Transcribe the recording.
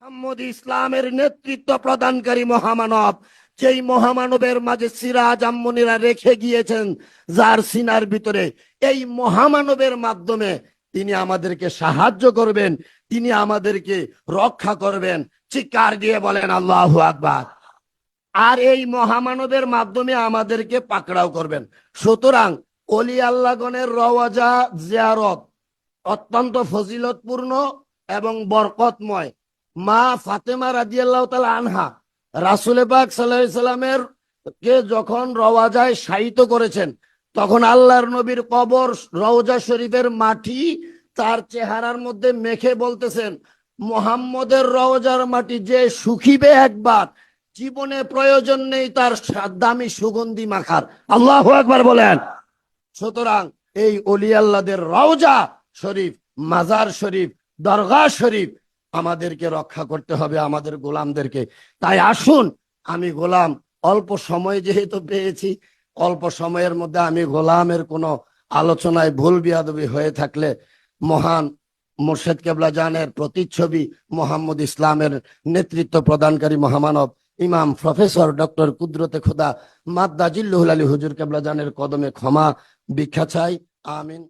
মুহাম্মদ ইসলামের নেতৃত্ব প্রদানকারী মহামানব, যেই মহামানবের মাঝে সিরাজ আম্মনিরা রেখে গিয়েছেন যার সিনার ভিতরে, এই মহামানবের মাধ্যমে তিনি আমাদেরকে সাহায্য করবেন, তিনি আমাদেরকে রক্ষা করবেন। চিৎকার দিয়ে বলেন আল্লাহু আকবার। আর এই মহামানবের মাধ্যমে আমাদেরকে পাকড়াও করবেন। সুতরাং ওলি আল্লাহগণের রওজা জিয়ারত অত্যন্ত ফজিলতপূর্ণ এবং বরকতময়। মা ফাতেমা রাদিয়াল্লাহু তাআলা আনহা রাসূল পাক সাল্লাল্লাহু আলাইহি সাল্লামের কে যখন রওজায় শায়িত করেছেন, তখন আল্লাহর নবীর কবর রওজা শরীফের মাটি তার চেহারার মধ্যে মেখে বলতেছেন, মুহাম্মদের রওজার মাটি যে শুকিবে একবার, জীবনে প্রয়োজন নেই তার দামি সুগন্ধি মাখার। আল্লাহু আকবার বলেন। সুতরাং এই ওলি আল্লাহদের রওজা শরীফ, মাজার শরীফ, দরগা শরীফ আমাদেরকে রক্ষা করতে হবে, আমাদের গোলামদেরকে। তাই আসুন, আমি গোলাম, অল্প সময় যেহেতু পেয়েছি, অল্প সময়ের মধ্যে আমি গোলামের কোনো আলোচনায় ভুল বিয়াদবি হয়ে থাকলে মহান মুর্শেদ কেবলা জানের প্রতিচ্ছবি মোহাম্মদ ইসলামের নেতৃত্ব প্রদানকারী মহামানব ইমাম প্রফেসর ডক্টর কুদরতে খোদা মাদ্দা জিল্লুহুল আলী হুজুর কেবলা জানের কদমে ক্ষমা ভিক্ষা চাই। আমিন।